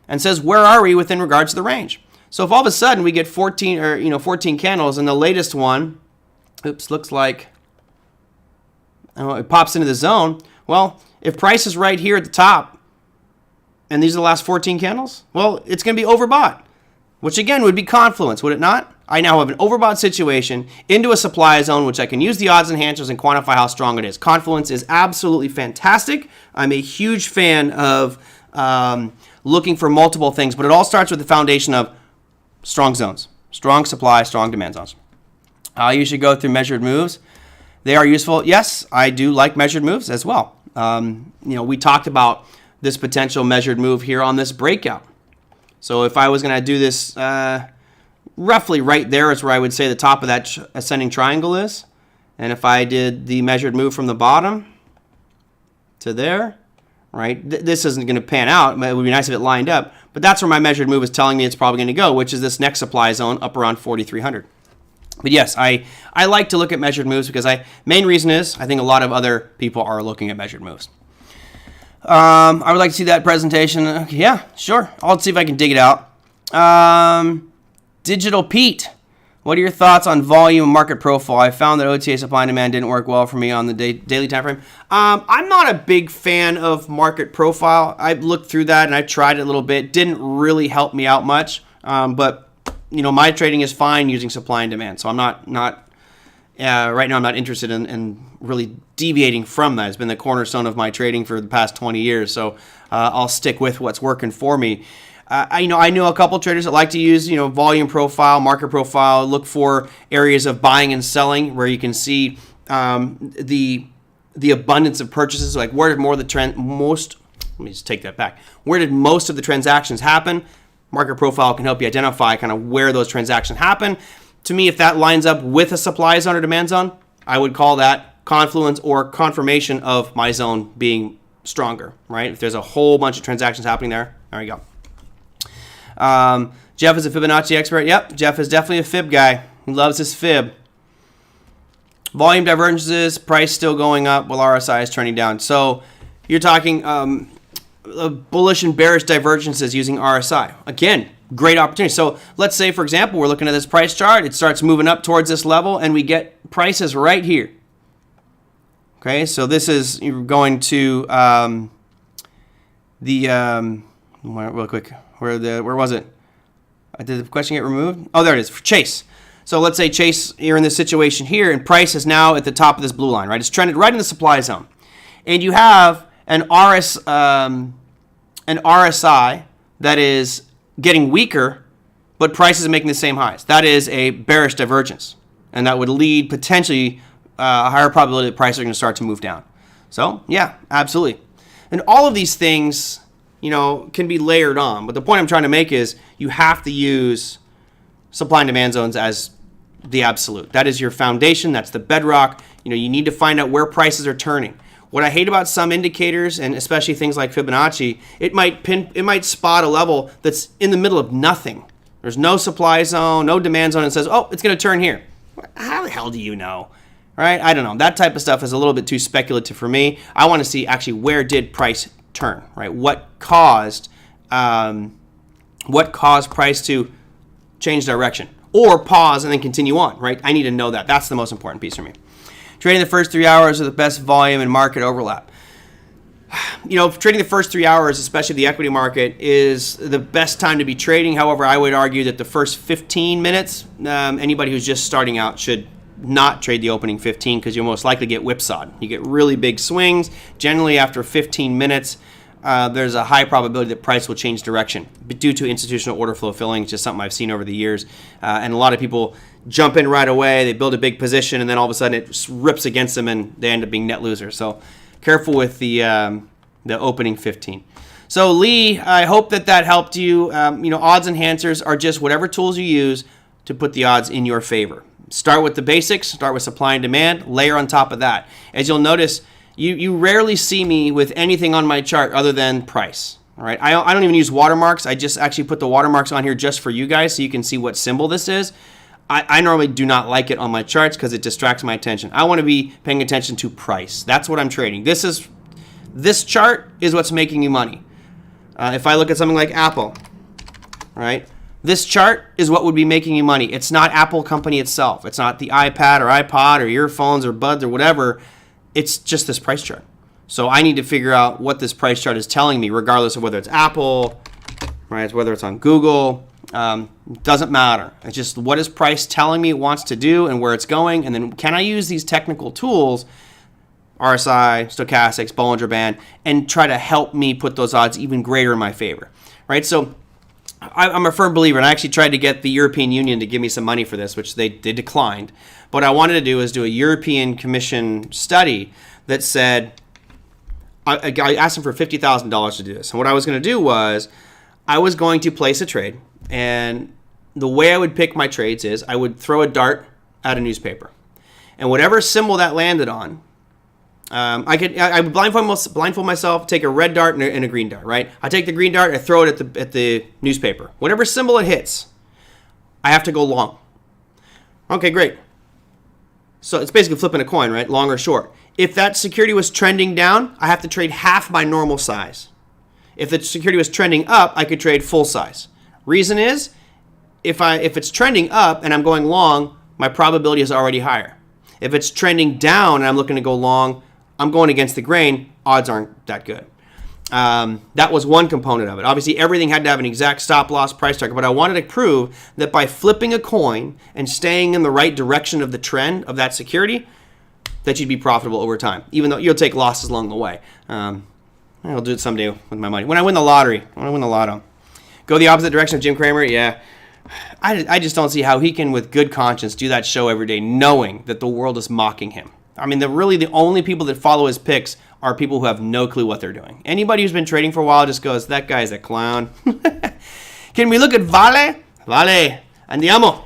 and says, where are we within regards to the range? So if all of a sudden we get 14 candles and the latest one, looks like it pops into the zone. Well, if price is right here at the top and these are the last 14 candles, well, it's going to be overbought, which again would be confluence, would it not? I now have an overbought situation into a supply zone, which I can use the odds enhancers and quantify how strong it is. Confluence is absolutely fantastic. I'm a huge fan of looking for multiple things, but it all starts with the foundation of strong zones, strong supply, strong demand zones. You should go through measured moves. They are useful. Yes, I do like measured moves as well. We talked about this potential measured move here on this breakout. So if I was going to do this roughly right there is where I would say the top of that ascending triangle is. And if I did the measured move from the bottom to there, right, this isn't going to pan out. It would be nice if it lined up. But that's where my measured move is telling me it's probably going to go, which is this next supply zone up around 4,300. But yes, I like to look at measured moves because main reason is I think a lot of other people are looking at measured moves. I would like to see that presentation. Yeah, sure. I'll see if I can dig it out. Digital Pete, what are your thoughts on volume and market profile? I found that OTA supply and demand didn't work well for me on the daily time frame. I'm not a big fan of market profile. I looked through that and I tried it a little bit. Didn't really help me out much. But my trading is fine using supply and demand. So I'm not right now I'm not interested in really deviating from that. It's been the cornerstone of my trading for the past 20 years. So I'll stick with what's working for me. I know a couple traders that like to use, volume profile, market profile, look for areas of buying and selling where you can see the abundance of purchases, like where did Where did most of the transactions happen? Market profile can help you identify kind of where those transactions happen. To me, if that lines up with a supply zone or demand zone, I would call that confluence or confirmation of my zone being stronger, right? If there's a whole bunch of transactions happening there you go. Jeff is a Fibonacci expert. Yep, Jeff is definitely a fib guy. He loves his fib. Volume divergences, price still going up while RSI is trending down. So you're talking bullish and bearish divergences using RSI. Again, great opportunity. So let's say, for example, we're looking at this price chart. It starts moving up towards this level, and we get prices right here. Okay, so this is, you're going to real quick, where was it? Did the question get removed? Oh, there it is, for Chase. So let's say Chase, you're in this situation here, and price is now at the top of this blue line, right? It's trended right in the supply zone. And you have an RSI that is getting weaker, but price is making the same highs. That is a bearish divergence. And that would lead potentially a higher probability that prices are going to start to move down. So, yeah, absolutely. And all of these things, can be layered on. But the point I'm trying to make is you have to use supply and demand zones as the absolute. That is your foundation. That's the bedrock. You need to find out where prices are turning. What I hate about some indicators, and especially things like Fibonacci, it might spot a level that's in the middle of nothing. There's no supply zone, no demand zone, and says, oh, it's going to turn here. How the hell do you know? Right? I don't know. That type of stuff is a little bit too speculative for me. I want to see actually where did price turn, right? What caused price to change direction or pause and then continue on, right? I need to know that. That's the most important piece for me. Trading the first 3 hours of the best volume and market overlap. Trading the first 3 hours, especially the equity market, is the best time to be trading. However, I would argue that the first 15 minutes, anybody who's just starting out should not trade the opening 15 because you'll most likely get whipsawed. You get really big swings. Generally, after 15 minutes, there's a high probability that price will change direction due to institutional order flow filling. It's just something I've seen over the years. And a lot of people jump in right away. They build a big position, and then all of a sudden it rips against them, and they end up being net losers. So careful with the opening 15. So Lee, I hope that helped you. Odds enhancers are just whatever tools you use to put the odds in your favor. Start with the basics, start with supply and demand, layer on top of that. As you'll notice, you rarely see me with anything on my chart other than price. All right, I don't even use watermarks. I just actually put the watermarks on here just for you guys so you can see what symbol this is. I normally do not like it on my charts because it distracts my attention. I want to be paying attention to price. That's what I'm trading. This chart is what's making you money. If I look at something like Apple, right? This chart is what would be making you money. It's not Apple company itself. It's not the iPad or iPod or earphones or buds or whatever. It's just this price chart. So I need to figure out what this price chart is telling me, regardless of whether it's Apple, right? Whether it's on Google, doesn't matter. It's just what is price telling me it wants to do and where it's going, and then can I use these technical tools, RSI, stochastics, Bollinger Band, and try to help me put those odds even greater in my favor, right? So I'm a firm believer, and I actually tried to get the European Union to give me some money for this, which they declined. What I wanted to do is do a European Commission study that said, I asked them for $50,000 to do this. And what I was going to do was I was going to place a trade, and the way I would pick my trades is I would throw a dart at a newspaper. And whatever symbol that landed on, I would blindfold myself, take a red dart and a green dart, right? I take the green dart, I throw it at the newspaper. Whatever symbol it hits, I have to go long. Okay, great. So it's basically flipping a coin, right? Long or short. If that security was trending down, I have to trade half my normal size. If the security was trending up, I could trade full size. Reason is, if it's trending up and I'm going long, my probability is already higher. If it's trending down and I'm looking to go long, I'm going against the grain, odds aren't that good. That was one component of it. Obviously, everything had to have an exact stop loss price target, but I wanted to prove that by flipping a coin and staying in the right direction of the trend of that security, that you'd be profitable over time, even though you'll take losses along the way. I'll do it someday with my money. When I win the lottery, when I win the lotto. Go the opposite direction of Jim Cramer? Yeah. I just don't see how he can, with good conscience, do that show every day knowing that the world is mocking him. I mean, the only people that follow his picks are people who have no clue what they're doing. Anybody who's been trading for a while just goes, that guy's a clown. Can we look at Vale? Vale. Andiamo.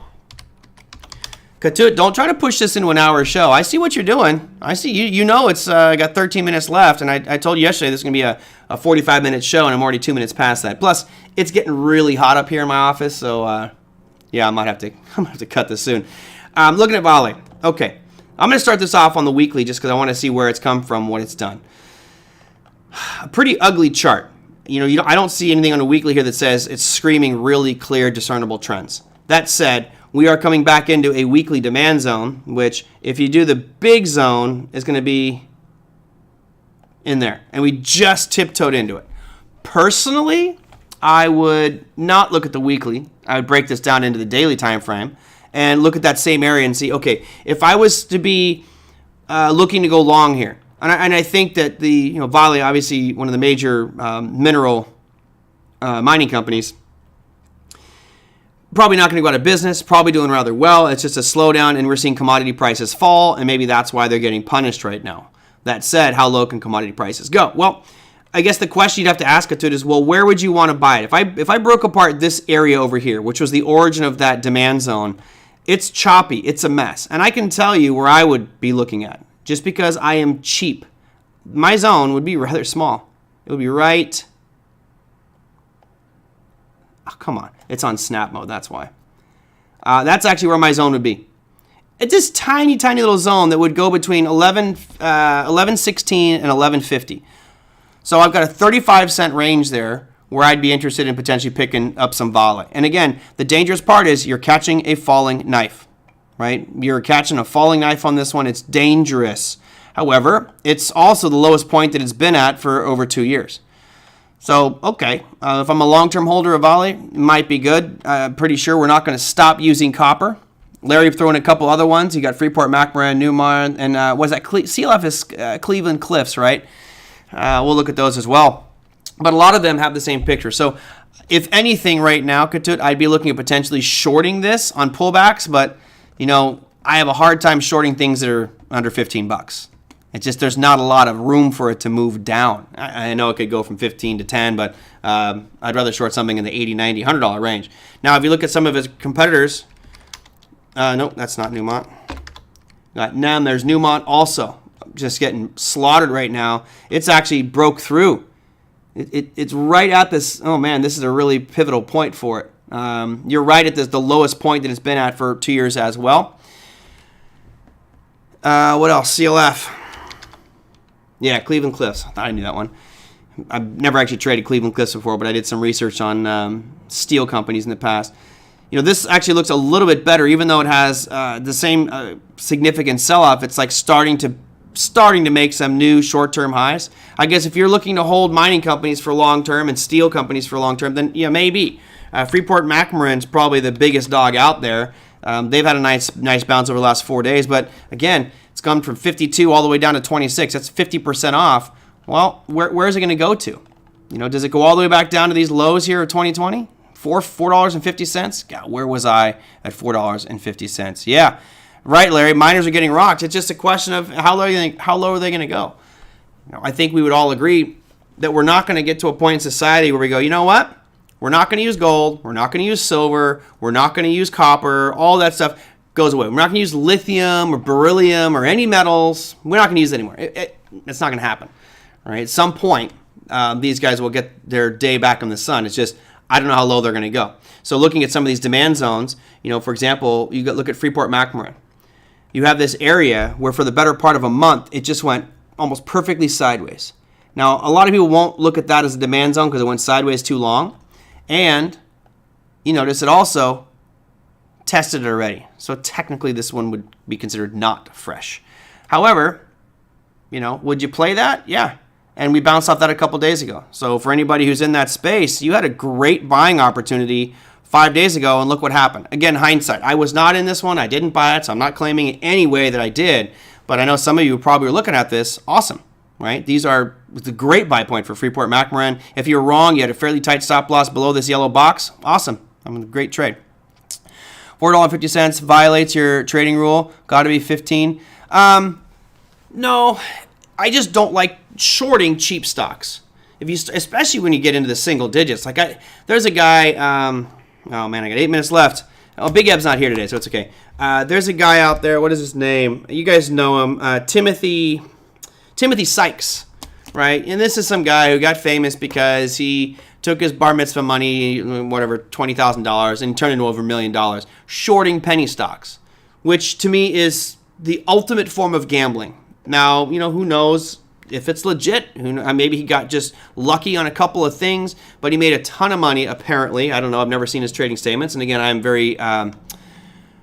Katut, don't try to push this into an hour show. I see what you're doing. I see you know it's got 13 minutes left, and I told you yesterday this is going to be a 45-minute show, and I'm already 2 minutes past that. Plus, it's getting really hot up here in my office, so yeah, I might have to cut this soon. I'm looking at Vale. Okay. I'm going to start this off on the weekly just because I want to see where it's come from, what it's done. A pretty ugly chart. I don't see anything on a weekly here that says it's screaming really clear, discernible trends. That said, we are coming back into a weekly demand zone, which if you do the big zone is going to be in there, and we just tiptoed into it. Personally, I would not look at the weekly. I would break this down into the daily time frame and look at that same area and see, okay, if I was to be looking to go long here, and I think that Vale, obviously one of the major mineral mining companies, probably not going to go out of business, probably doing rather well. It's just a slowdown, and we're seeing commodity prices fall, and maybe that's why they're getting punished right now. That said, how low can commodity prices go? Well, I guess the question you'd have to ask it to it is, well, where would you want to buy it? If I broke apart this area over here, which was the origin of that demand zone, it's choppy, it's a mess. And I can tell you where I would be looking at, just because I am cheap. My zone would be rather small. It would be right... Oh, come on. It's on snap mode, that's why. That's actually where my zone would be. It's this tiny, tiny little zone that would go between 11.16 and 11.50. So I've got a 35-cent range there where I'd be interested in potentially picking up some Vale. And again, the dangerous part is you're catching a falling knife, right? You're catching a falling knife on this one. It's dangerous. However, it's also the lowest point that it's been at for over 2 years. So, okay, if I'm a long-term holder of Vale, it might be good. I'm pretty sure we're not going to stop using copper. Larry threw in a couple other ones. You got Freeport, McMoran, Newmont, and was that CLF is Cleveland Cliffs, right? We'll look at those as well. But a lot of them have the same picture. So, if anything right now, Katut, I'd be looking at potentially shorting this on pullbacks. But, I have a hard time shorting things that are under $15. It's just there's not a lot of room for it to move down. I know it could go from 15 to 10, but I'd rather short something in the $80, $90, $100 range. Now, if you look at some of his competitors, nope, that's not Newmont. Got NEM, there's Newmont also just getting slaughtered right now. It's actually broke through. It's right at this, oh man, this is a really pivotal point for it. You're right at the lowest point that it's been at for 2 years as well. What else? CLF. Yeah, Cleveland Cliffs. I thought I knew that one. I've never actually traded Cleveland Cliffs before, but I did some research on steel companies in the past. This actually looks a little bit better, even though it has the same significant sell-off. It's like starting to make some new short-term highs. I guess if you're looking to hold mining companies for long-term and steel companies for long-term, then yeah, maybe. Freeport McMoran's probably the biggest dog out there. They've had a nice bounce over the last 4 days, but again, it's gone from 52 all the way down to 26. That's 50% off. Well, where is it going to go to? Does it go all the way back down to these lows here of 2020? $4.50? God, where was I at $4.50? Yeah, right, Larry. Miners are getting rocked. It's just a question of how low are they going to go? I think we would all agree that we're not going to get to a point in society where we go, you know what? We're not going to use gold. We're not going to use silver. We're not going to use copper. All that stuff goes away. We're not going to use lithium or beryllium or any metals. We're not going to use it anymore. It's not going to happen. All right? At some point, these guys will get their day back in the sun. It's just, I don't know how low they're going to go. So looking at some of these demand zones, for example, look at Freeport McMoran. You have this area where for the better part of a month, it just went almost perfectly sideways. Now, a lot of people won't look at that as a demand zone because it went sideways too long. And you notice it also tested it already. So technically this one would be considered not fresh. However, would you play that? Yeah. And we bounced off that a couple days ago. So for anybody who's in that space, you had a great buying opportunity 5 days ago, and look what happened. Again, hindsight. I was not in this one. I didn't buy it, so I'm not claiming in any way that I did. But I know some of you probably were looking at this. Awesome. Right? It's a great buy point for Freeport McMoran. If you're wrong, you had a fairly tight stop loss below this yellow box. Awesome. I'm a great trade. $4.50 violates your trading rule. Got to be 15. No, I just don't like shorting cheap stocks. Especially when you get into the single digits. There's a guy. Oh man, I got 8 minutes left. Oh, Big Eb's not here today, so it's okay. There's a guy out there. What is his name? You guys know him. Timothy Sykes, right? And this is some guy who got famous because he took his bar mitzvah money, whatever, $20,000, and turned it into over $1 million, shorting penny stocks, which to me is the ultimate form of gambling. Now, who knows if it's legit? Maybe he got just lucky on a couple of things, but he made a ton of money, apparently. I don't know. I've never seen his trading statements. And again, I'm very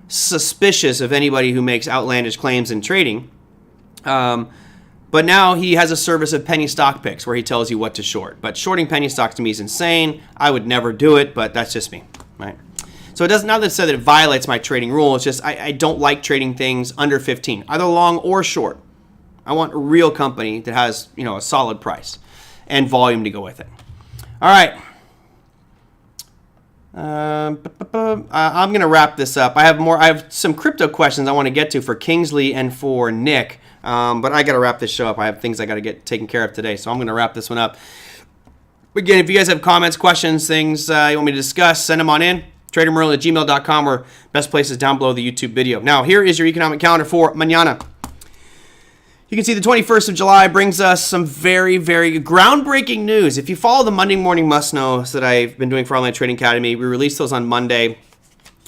suspicious of anybody who makes outlandish claims in trading. But now he has a service of penny stock picks where he tells you what to short. But shorting penny stocks to me is insane. I would never do it, but that's just me, right? So it doesn't, not that it said that it violates my trading rule. It's just I don't like trading things under 15, either long or short. I want a real company that has, a solid price and volume to go with it. All right. I'm going to wrap this up. I have some crypto questions I want to get to for Kingsley and for Nick. But I got to wrap this show up. I have things I got to get taken care of today, so I'm going to wrap this one up. Again, if you guys have comments, questions, things you want me to discuss, send them on in. TraderMerlin@gmail.com, or best places down below the YouTube video. Now, here is your economic calendar for mañana. You can see the 21st of July brings us some very, very groundbreaking news. If you follow the Monday morning must-knows that I've been doing for Online Trading Academy, we released those on Monday.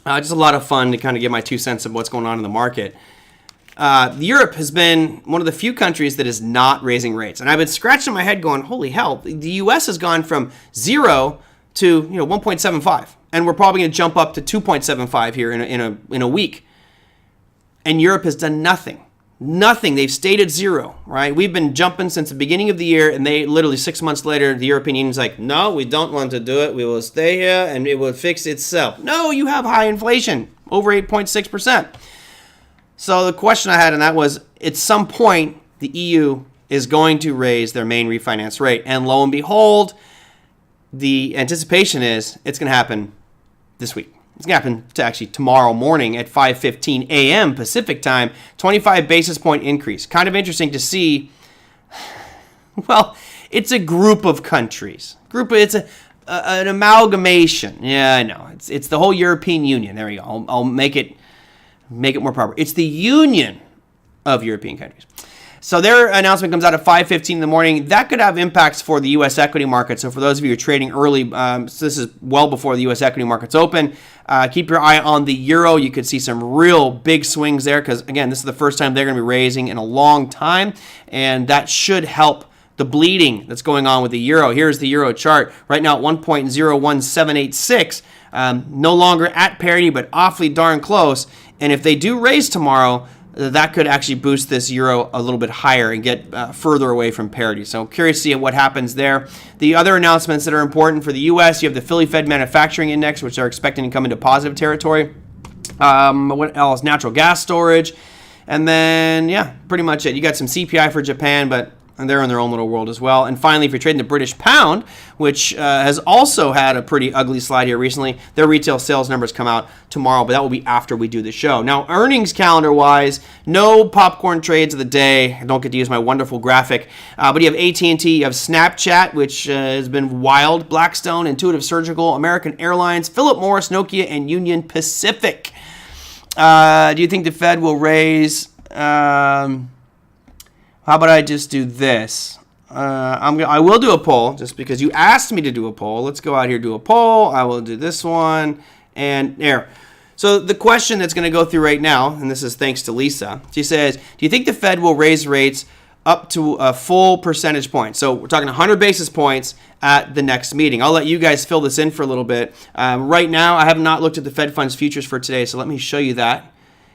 Just a lot of fun to kind of give my 2 cents of what's going on in the market. Europe has been one of the few countries that is not raising rates. And I've been scratching my head going, holy hell, the U.S. has gone from 0 to 1.75. And we're probably going to jump up to 2.75 here in a week. And Europe has done nothing. Nothing. They've stayed at 0, right? We've been jumping since the beginning of the year, and they literally 6 months later, the European Union's like, no, we don't want to do it. We will stay here, and it will fix itself. No, you have high inflation, over 8.6%. So the question I had on that was, at some point, the EU is going to raise their main refinance rate. And lo and behold, the anticipation is it's going to happen this week. It's going to happen to actually tomorrow morning at 5:15 a.m. Pacific time, 25 basis point increase. Kind of interesting to see. Well, it's a group of countries. It's an amalgamation. Yeah, I know. It's the whole European Union. There we go. I'll make it more proper. It's the union of European countries. So their announcement comes out at 5:15 in the morning. That could have impacts for the U.S. equity market. So for those of you who are trading early, so this is well before the U.S. equity market's open. Keep your eye on the euro. You could see some real big swings there because, again, this is the first time they're going to be raising in a long time. And that should help the bleeding that's going on with the euro. Here's the euro chart. Right now at 1.01786. No longer at parity, but awfully darn close. And if they do raise tomorrow, that could actually boost this euro a little bit higher and get further away from parity. So curious to see what happens there. The other announcements that are important for the U.S., you have the Philly Fed Manufacturing Index, which are expecting to come into positive territory. What else? Natural gas storage. And then, yeah, pretty much it. You got some CPI for Japan, but they're in their own little world as well. And finally, if you're trading the British pound, which has also had a pretty ugly slide here recently, their retail sales numbers come out tomorrow, but that will be after we do the show. Now, earnings calendar-wise, no popcorn trades of the day. I don't get to use my wonderful graphic. But you have AT&T, you have Snapchat, which has been wild, Blackstone, Intuitive Surgical, American Airlines, Philip Morris, Nokia, and Union Pacific. Do you think the Fed will raise... How about I just do this? I will do a poll just because you asked me to do a poll. Let's go out here, do a poll. I will do this one and there. So the question that's going to go through right now, and this is thanks to Lisa. She says, do you think the Fed will raise rates up to a full percentage point? So we're talking 100 basis points at the next meeting. I'll let you guys fill this in for a little bit. Right now, I have not looked at the Fed funds futures for today, so let me show you that.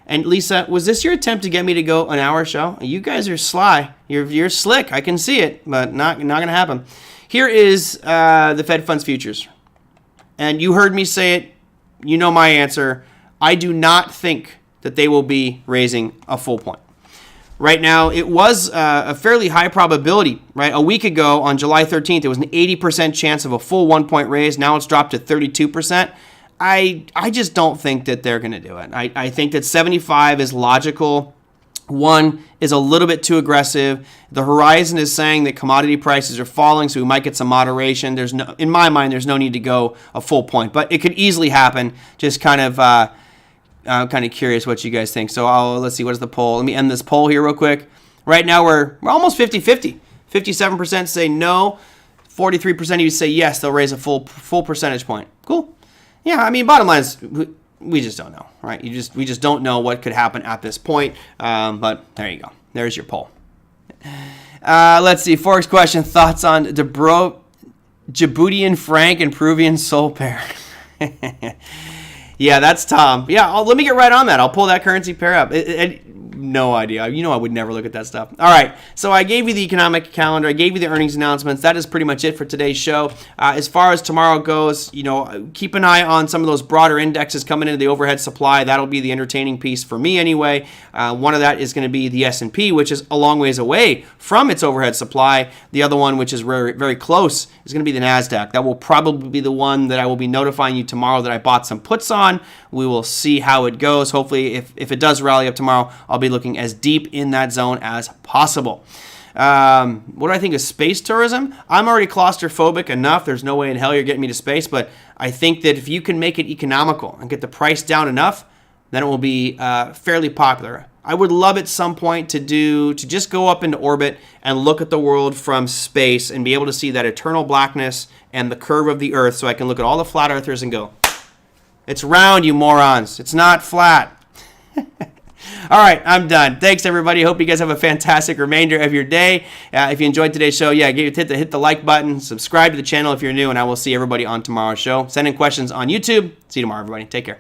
And Lisa, was this your attempt to get me to go an hour show? You guys are sly. You're slick. I can see it, but not going to happen. Here is the Fed funds futures. And you heard me say it. You know my answer. I do not think that they will be raising a full point. Right now, it was a fairly high probability, right? A week ago on July 13th, it was an 80% chance of a full 1 point raise. Now it's dropped to 32%. I just don't think that they're going to do it. I think that 75 is logical. 1 is a little bit too aggressive. The horizon is saying that commodity prices are falling, so we might get some moderation. In my mind, there's no need to go a full point, but it could easily happen. Just kind of, I'm kind of curious what you guys think. So let's see, what is the poll? Let me end this poll here real quick. Right now, we're almost 50-50. 57% say no. 43% of you say yes, they'll raise a full percentage point. Cool. Yeah, I mean, bottom line is we just don't know, right? We just don't know what could happen at this point. But there you go. There's your poll. Let's see. Forex question: thoughts on Djiboutian franc and Peruvian sol pair? Yeah, that's Tom. Yeah, let me get right on that. I'll pull that currency pair up. no idea. You know I would never look at that stuff. All right, so I gave you the economic calendar. I gave you the earnings announcements. That is pretty much it for today's show. As far as tomorrow goes, keep an eye on some of those broader indexes coming into the overhead supply. That'll be the entertaining piece for me anyway. One of that is going to be the S&P, which is a long ways away from its overhead supply. The other one, which is very, very close, is going to be the NASDAQ. That will probably be the one that I will be notifying you tomorrow that I bought some puts on. We will see how it goes. Hopefully, if it does rally up tomorrow, I'll be looking as deep in that zone as possible. What do I think of space tourism? I'm already claustrophobic enough. There's no way in hell you're getting me to space, but I think that if you can make it economical and get the price down enough, then it will be fairly popular. I would love at some point to just go up into orbit and look at the world from space and be able to see that eternal blackness and the curve of the Earth, so I can look at all the flat earthers and go, it's round, you morons. It's not flat. All right, I'm done. Thanks, everybody. Hope you guys have a fantastic remainder of your day. If you enjoyed today's show, hit the like button, subscribe to the channel if you're new, and I will see everybody on tomorrow's show. Send in questions on YouTube. See you tomorrow, everybody. Take care.